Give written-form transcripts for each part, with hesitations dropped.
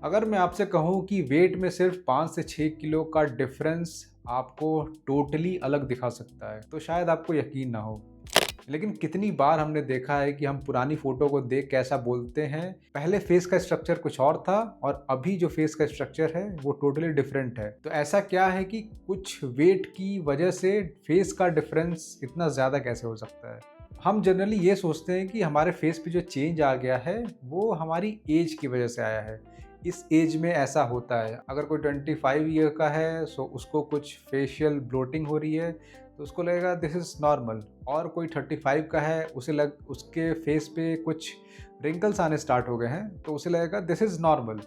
अगर मैं आपसे कहूँ कि वेट में सिर्फ 5 से 6 किलो का डिफरेंस आपको टोटली अलग दिखा सकता है, तो शायद आपको यकीन ना हो। लेकिन कितनी बार हमने देखा है कि हम पुरानी फ़ोटो को देख के ऐसा बोलते हैं, पहले फेस का स्ट्रक्चर कुछ और था और अभी जो फेस का स्ट्रक्चर है, वो टोटली डिफरेंट है। तो ऐसा क्या है कि कुछ वेट की वजह से फेस का डिफरेंस इतना ज़्यादा कैसे हो सकता है? हम जनरली ये सोचते हैं कि हमारे फेस पे जो चेंज आ गया है, वो हमारी एज की वजह से आया है। इस एज में ऐसा होता है। अगर कोई 25 ईयर का है सो उसको कुछ फेशियल ब्लोटिंग हो रही है तो उसको लगेगा दिस इज़ नॉर्मल। और कोई 35 का है उसके फेस पे कुछ रिंकल्स आने स्टार्ट हो गए हैं तो उसे लगेगा दिस इज़ नॉर्मल।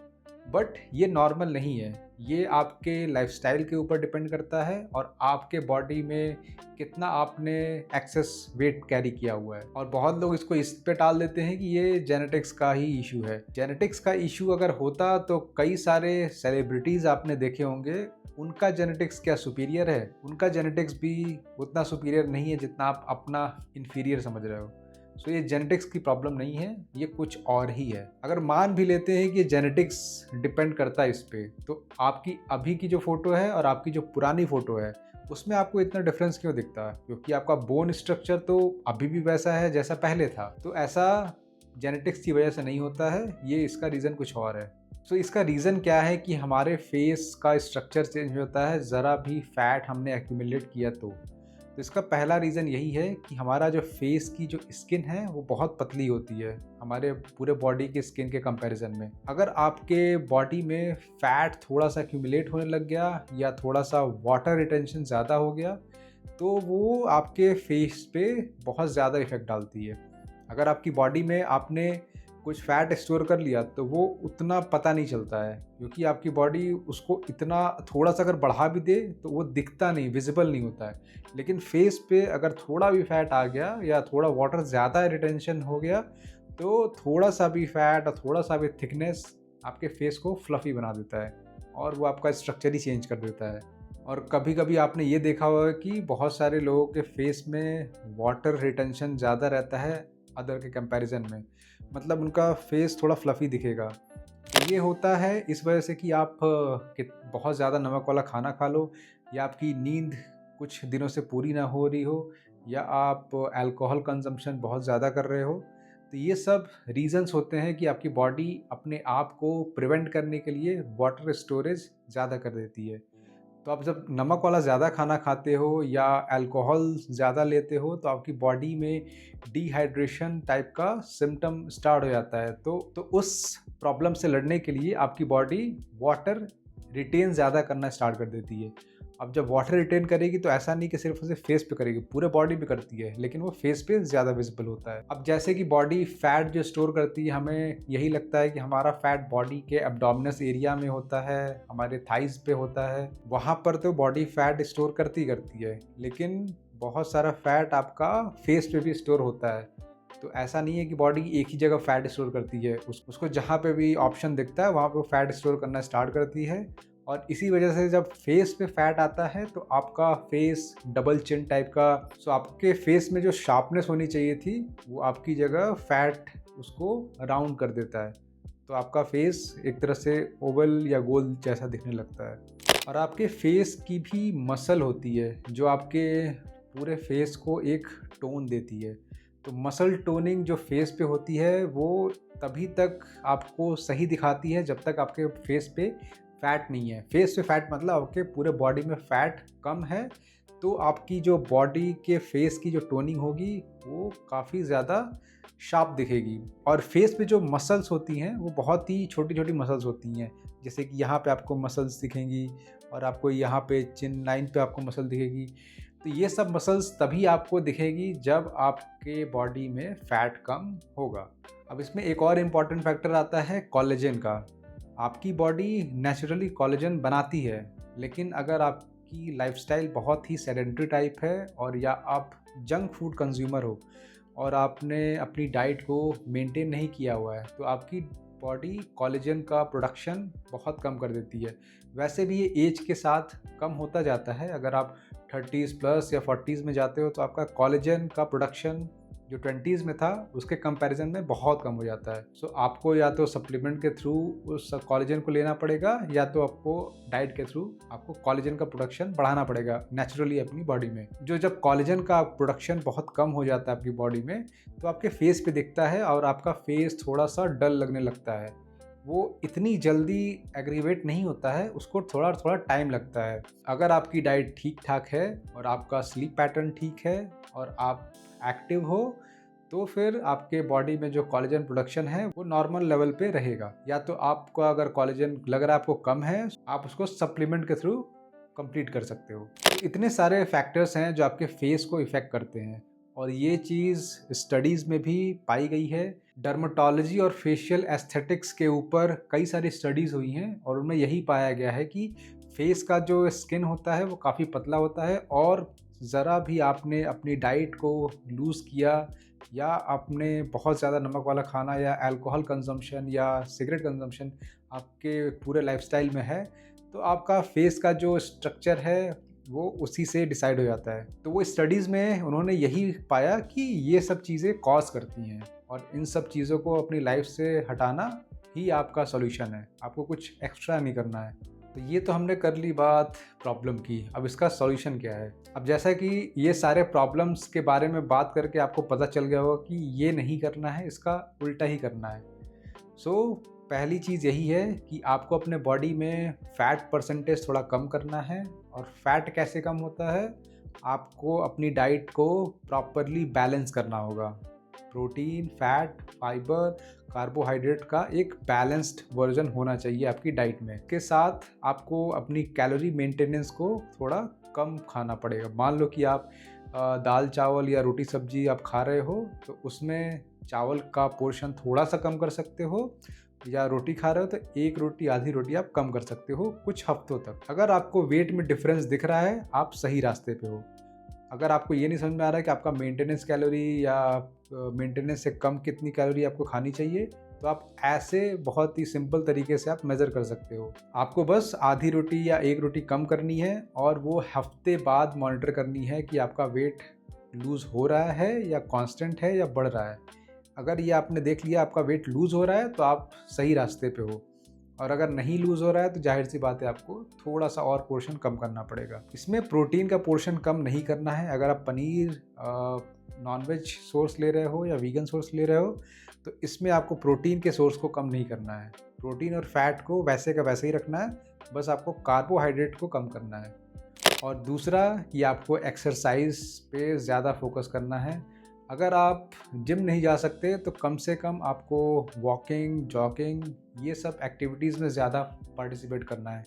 बट ये नॉर्मल नहीं है। ये आपके लाइफ़स्टाइल के ऊपर डिपेंड करता है और आपके बॉडी में कितना आपने एक्सेस वेट कैरी किया हुआ है। और बहुत लोग इसको इस पे टाल देते हैं कि ये जेनेटिक्स का ही इशू है। जेनेटिक्स का इशू अगर होता तो कई सारे सेलिब्रिटीज़ आपने देखे होंगे, उनका जेनेटिक्स क्या सुपीरियर है? उनका जेनेटिक्स भी उतना सुपीरियर नहीं है जितना आप अपना इन्फीरियर समझ रहे हो। सो ये जेनेटिक्स की प्रॉब्लम नहीं है, ये कुछ और ही है। अगर मान भी लेते हैं कि जेनेटिक्स डिपेंड करता है इस पे, तो आपकी अभी की जो फ़ोटो है और आपकी जो पुरानी फ़ोटो है, उसमें आपको इतना डिफरेंस क्यों दिखता है? क्योंकि आपका बोन स्ट्रक्चर तो अभी भी वैसा है जैसा पहले था। तो ऐसा जेनेटिक्स की वजह से नहीं होता है, ये इसका रीज़न कुछ और है। सो इसका रीज़न क्या है कि हमारे फेस का स्ट्रक्चर चेंज होता है, ज़रा भी फैट हमने एक्यूमुलेट किया तो इसका पहला रीज़न यही है कि हमारा जो फेस की जो स्किन है वो बहुत पतली होती है हमारे पूरे बॉडी के स्किन के कंपैरिजन में। अगर आपके बॉडी में फैट थोड़ा सा एक्यूमुलेट होने लग गया या थोड़ा सा वाटर रिटेंशन ज़्यादा हो गया तो वो आपके फेस पे बहुत ज़्यादा इफ़ेक्ट डालती है। अगर आपकी बॉडी में आपने कुछ फैट स्टोर कर लिया तो वो उतना पता नहीं चलता है, क्योंकि आपकी बॉडी उसको इतना थोड़ा सा अगर बढ़ा भी दे तो वो दिखता नहीं, विजिबल नहीं होता है। लेकिन फेस पे अगर थोड़ा भी फैट आ गया या थोड़ा वाटर ज़्यादा रिटेंशन हो गया तो थोड़ा सा भी फैट और थोड़ा सा भी थिकनेस आपके फेस को फ्लफ़ी बना देता है और वो आपका स्ट्रक्चर ही चेंज कर देता है। और कभी कभी आपने ये देखा होगा कि बहुत सारे लोगों के फेस में वाटर रिटेंशन ज़्यादा रहता है अदर के कंपैरिजन में, मतलब उनका फेस थोड़ा फ्लफ़ी दिखेगा। तो ये होता है इस वजह से कि आप बहुत ज़्यादा नमक वाला खाना खा लो, या आपकी नींद कुछ दिनों से पूरी ना हो रही हो, या आप अल्कोहल कंजम्पशन बहुत ज़्यादा कर रहे हो। तो ये सब रीज़न्स होते हैं कि आपकी बॉडी अपने आप को प्रिवेंट करने के लिए वाटर स्टोरेज ज़्यादा कर देती है। तो आप जब नमक वाला ज़्यादा खाना खाते हो या अल्कोहल ज़्यादा लेते हो तो आपकी बॉडी में डिहाइड्रेशन टाइप का सिम्टम स्टार्ट हो जाता है। तो उस प्रॉब्लम से लड़ने के लिए आपकी बॉडी वाटर रिटेन ज़्यादा करना स्टार्ट कर देती है। अब जब वाटर रिटेन करेगी तो ऐसा नहीं कि सिर्फ उसे फेस पे करेगी, पूरे बॉडी पे करती है, लेकिन वो फेस पे ज़्यादा विजिबल होता है। अब जैसे कि बॉडी फैट जो स्टोर करती है, हमें यही लगता है कि हमारा फैट बॉडी के एब्डोमिनस एरिया में होता है, हमारे थाइज पे होता है, वहाँ पर तो बॉडी फैट स्टोर करती करती है, लेकिन बहुत सारा फैट आपका फेस पे भी स्टोर होता है। तो ऐसा नहीं है कि बॉडी एक ही जगह फैट स्टोर करती है, उसको जहाँ पे भी ऑप्शन दिखता है वहाँ पे फैट स्टोर करना स्टार्ट करती है। और इसी वजह से जब फेस पे फैट आता है तो आपका फेस डबल चिन टाइप का, सो आपके फेस में जो शार्पनेस होनी चाहिए थी वो आपकी जगह फैट उसको राउंड कर देता है। तो आपका फेस एक तरह से ओवल या गोल जैसा दिखने लगता है। और आपके फेस की भी मसल होती है जो आपके पूरे फेस को एक टोन देती है। तो मसल टोनिंग जो फेस पे होती है वो तभी तक आपको सही दिखाती है जब तक आपके फेस पे फैट नहीं है। फेस पे फैट मतलब आपके पूरे बॉडी में फैट कम है, तो आपकी जो बॉडी के फेस की जो टोनिंग होगी वो काफ़ी ज़्यादा शार्प दिखेगी। और फेस पे जो मसल्स होती हैं वो बहुत ही छोटी छोटी मसल्स होती हैं, जैसे कि यहाँ पे आपको मसल्स दिखेंगी और आपको यहाँ पे चिन लाइन पे आपको मसल दिखेगी। तो ये सब मसल्स तभी आपको दिखेगी जब आपके बॉडी में फ़ैट कम होगा। अब इसमें एक और इम्पॉर्टेंट फैक्टर आता है कोलेजन का। आपकी बॉडी नेचुरली कोलेजन बनाती है, लेकिन अगर आपकी लाइफस्टाइल बहुत ही सेडेंटरी टाइप है और या आप जंक फूड कंज्यूमर हो और आपने अपनी डाइट को मेंटेन नहीं किया हुआ है तो आपकी बॉडी कोलेजन का प्रोडक्शन बहुत कम कर देती है। वैसे भी ये एज के साथ कम होता जाता है। अगर आप 30s प्लस या 40s में जाते हो तो आपका कोलेजन का प्रोडक्शन जो 20s में था उसके कंपैरिजन में बहुत कम हो जाता है। सो आपको या तो सप्लीमेंट के थ्रू उस कोलेजन को लेना पड़ेगा, या तो आपको डाइट के थ्रू आपको कोलेजन का प्रोडक्शन बढ़ाना पड़ेगा नेचुरली अपनी बॉडी में। जब कोलेजन का प्रोडक्शन बहुत कम हो जाता है आपकी बॉडी में, तो आपके फेस पे दिखता है और आपका फेस थोड़ा सा डल लगने लगता है। वो इतनी जल्दी एग्रीवेट नहीं होता है, उसको थोड़ा थोड़ा टाइम लगता है। अगर आपकी डाइट ठीक ठाक है और आपका स्लीप पैटर्न ठीक है और आप एक्टिव हो, तो फिर आपके बॉडी में जो कोलेजन प्रोडक्शन है वो नॉर्मल लेवल पे रहेगा। या तो आपको अगर कोलेजन लग रहा है आपको कम है, आप उसको सप्लीमेंट के थ्रू कंप्लीट कर सकते हो। तो इतने सारे फैक्टर्स हैं जो आपके फेस को इफ़ेक्ट करते हैं, और ये चीज़ स्टडीज़ में भी पाई गई है। डर्मेटोलॉजी और फेशियल एस्थेटिक्स के ऊपर कई सारी स्टडीज़ हुई हैं, और उनमें यही पाया गया है कि फेस का जो स्किन होता है वो काफ़ी पतला होता है, और ज़रा भी आपने अपनी डाइट को लूज़ किया, या आपने बहुत ज़्यादा नमक वाला खाना या अल्कोहल कंजम्पशन या सिगरेट कंजम्पशन आपके पूरे लाइफस्टाइल में है, तो आपका फेस का जो स्ट्रक्चर है वो उसी से डिसाइड हो जाता है। तो वो स्टडीज़ में उन्होंने यही पाया कि ये सब चीज़ें कॉज करती हैं, और इन सब चीज़ों को अपनी लाइफ से हटाना ही आपका सॉल्यूशन है। आपको कुछ एक्स्ट्रा नहीं करना है। तो ये तो हमने कर ली बात प्रॉब्लम की, अब इसका सॉल्यूशन क्या है। अब जैसा कि ये सारे प्रॉब्लम्स के बारे में बात करके आपको पता चल गया होगा कि ये नहीं करना है, इसका उल्टा ही करना है। पहली चीज़ यही है कि आपको अपने बॉडी में फ़ैट परसेंटेज थोड़ा कम करना है। और फैट कैसे कम होता है, आपको अपनी डाइट को प्रॉपरली बैलेंस करना होगा। प्रोटीन, फैट, फाइबर, कार्बोहाइड्रेट का एक बैलेंस्ड वर्जन होना चाहिए आपकी डाइट में। इसके साथ आपको अपनी कैलोरी मेंटेनेंस को थोड़ा कम खाना पड़ेगा। मान लो कि आप दाल चावल या रोटी सब्जी आप खा रहे हो, तो उसमें चावल का पोर्शन थोड़ा सा कम कर सकते हो, या रोटी खा रहे हो तो एक रोटी आधी रोटी आप कम कर सकते हो कुछ हफ्तों तक। अगर आपको वेट में डिफरेंस दिख रहा है, आप सही रास्ते पे हो। अगर आपको ये नहीं समझ में आ रहा है कि आपका मेंटेनेंस कैलोरी या मेंटेनेंस से कम कितनी कैलोरी आपको खानी चाहिए, तो आप ऐसे बहुत ही सिंपल तरीके से आप मेज़र कर सकते हो। आपको बस आधी रोटी या एक रोटी कम करनी है, और वो हफ्ते बाद मॉनिटर करनी है कि आपका वेट लूज़ हो रहा है या कांस्टेंट है या बढ़ रहा है। अगर ये आपने देख लिया आपका वेट लूज़ हो रहा है, तो आप सही रास्ते पे हो, और अगर नहीं लूज़ हो रहा है तो जाहिर सी बात है आपको थोड़ा सा और पोर्शन कम करना पड़ेगा। इसमें प्रोटीन का पोर्शन कम नहीं करना है। अगर आप पनीर नॉनवेज सोर्स ले रहे हो या वीगन सोर्स ले रहे हो, तो इसमें आपको प्रोटीन के सोर्स को कम नहीं करना है। प्रोटीन और फैट को वैसे का वैसे ही रखना है, बस आपको कार्बोहाइड्रेट को कम करना है। और दूसरा कि आपको एक्सरसाइज पे ज़्यादा फोकस करना है। अगर आप जिम नहीं जा सकते, तो कम से कम आपको वॉकिंग, जॉगिंग, ये सब एक्टिविटीज़ में ज़्यादा पार्टिसिपेट करना है,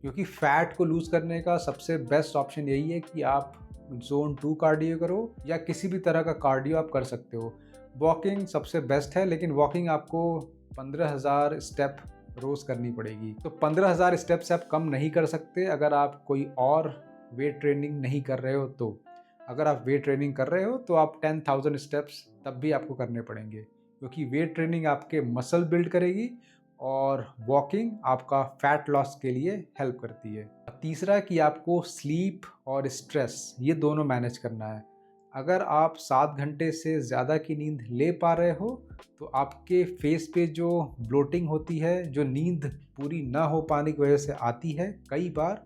क्योंकि फ़ैट को लूज़ करने का सबसे बेस्ट ऑप्शन यही है कि आप ज़ोन 2 कार्डियो करो, या किसी भी तरह का कार्डियो आप कर सकते हो। वॉकिंग सबसे बेस्ट है, लेकिन वॉकिंग आपको 15,000 स्टेप रोज़ करनी पड़ेगी। तो 15,000 स्टेप से आप कम नहीं कर सकते अगर आप कोई और वेट ट्रेनिंग नहीं कर रहे हो। तो अगर आप वेट ट्रेनिंग कर रहे हो तो आप 10,000 स्टेप्स तब भी आपको करने पड़ेंगे, क्योंकि वेट ट्रेनिंग आपके मसल बिल्ड करेगी और वॉकिंग आपका फैट लॉस के लिए हेल्प करती है। तीसरा कि आपको स्लीप और स्ट्रेस ये दोनों मैनेज करना है। अगर आप 7 घंटे से ज़्यादा की नींद ले पा रहे हो, तो आपके फेस पे जो ब्लोटिंग होती है, जो नींद पूरी ना हो पाने की वजह से आती है कई बार,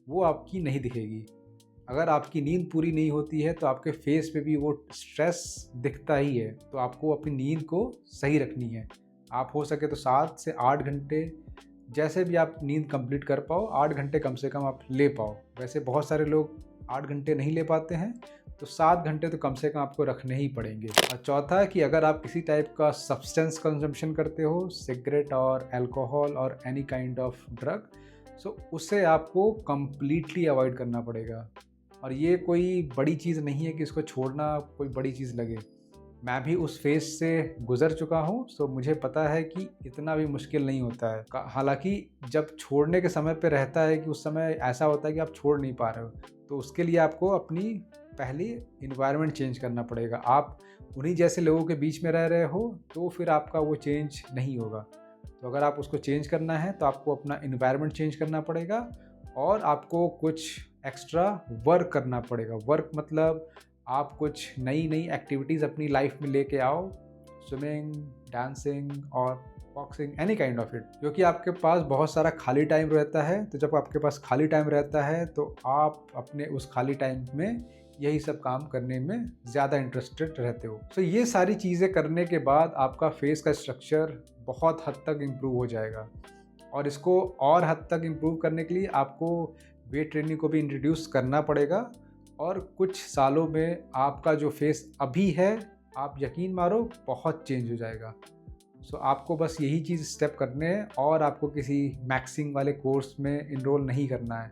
वो आपकी नहीं दिखेगी। अगर आपकी नींद पूरी नहीं होती है तो आपके फेस पे भी वो स्ट्रेस दिखता ही है। तो आपको अपनी नींद को सही रखनी है। आप हो सके तो 7 से 8 घंटे, जैसे भी आप नींद कंप्लीट कर पाओ, 8 घंटे कम से कम आप ले पाओ। वैसे बहुत सारे लोग 8 घंटे नहीं ले पाते हैं, तो 7 घंटे तो कम से कम आपको रखने ही पड़ेंगे। और चौथा कि अगर आप किसी टाइप का सब्सटेंस कंजम्पशन करते हो, सिगरेट और अल्कोहल और एनी काइंड ऑफ ड्रग, सो उससे आपको कम्प्लीटली अवॉइड करना पड़ेगा। और ये कोई बड़ी चीज़ नहीं है कि इसको छोड़ना कोई बड़ी चीज़ लगे। मैं भी उस फेज़ से गुज़र चुका हूँ, सो मुझे पता है कि इतना भी मुश्किल नहीं होता है। हालाँकि जब छोड़ने के समय पे रहता है कि उस समय ऐसा होता है कि आप छोड़ नहीं पा रहे हो, तो उसके लिए आपको अपनी पहले एनवायरनमेंट चेंज करना पड़ेगा। आप उन्हीं जैसे लोगों के बीच में रह रहे हो, तो फिर आपका वो चेंज नहीं होगा। तो अगर आप उसको चेंज करना है तो आपको अपना एनवायरनमेंट चेंज करना पड़ेगा, और आपको कुछ एक्स्ट्रा वर्क करना पड़ेगा। वर्क मतलब आप कुछ नई नई एक्टिविटीज़ अपनी लाइफ में लेके आओ, स्विमिंग, डांसिंग और boxing, any kind of it. क्योंकि आपके पास बहुत सारा खाली टाइम रहता है, तो जब आपके पास खाली टाइम रहता है तो आप अपने उस खाली टाइम में यही सब काम करने में ज़्यादा इंटरेस्टेड रहते हो। तो ये सारी चीज़ें करने के बाद आपका फेस का स्ट्रक्चर बहुत हद तक इम्प्रूव हो जाएगा। और इसको और हद तक इम्प्रूव करने के लिए आपको वेट ट्रेनिंग को भी इंट्रोड्यूस करना पड़ेगा। और कुछ सालों में आपका जो फेस अभी है, आप यकीन मारो, बहुत चेंज हो जाएगा। सो आपको बस यही चीज़ स्टेप करने हैं और आपको किसी मैक्सिंग वाले कोर्स में इनरोल नहीं करना है।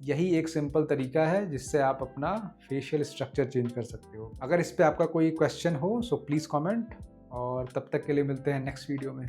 यही एक सिंपल तरीका है जिससे आप अपना फेशियल स्ट्रक्चर चेंज कर सकते हो। अगर इस पे आपका कोई क्वेश्चन हो सो प्लीज़ कमेंट, और तब तक के लिए मिलते हैं नेक्स्ट वीडियो में।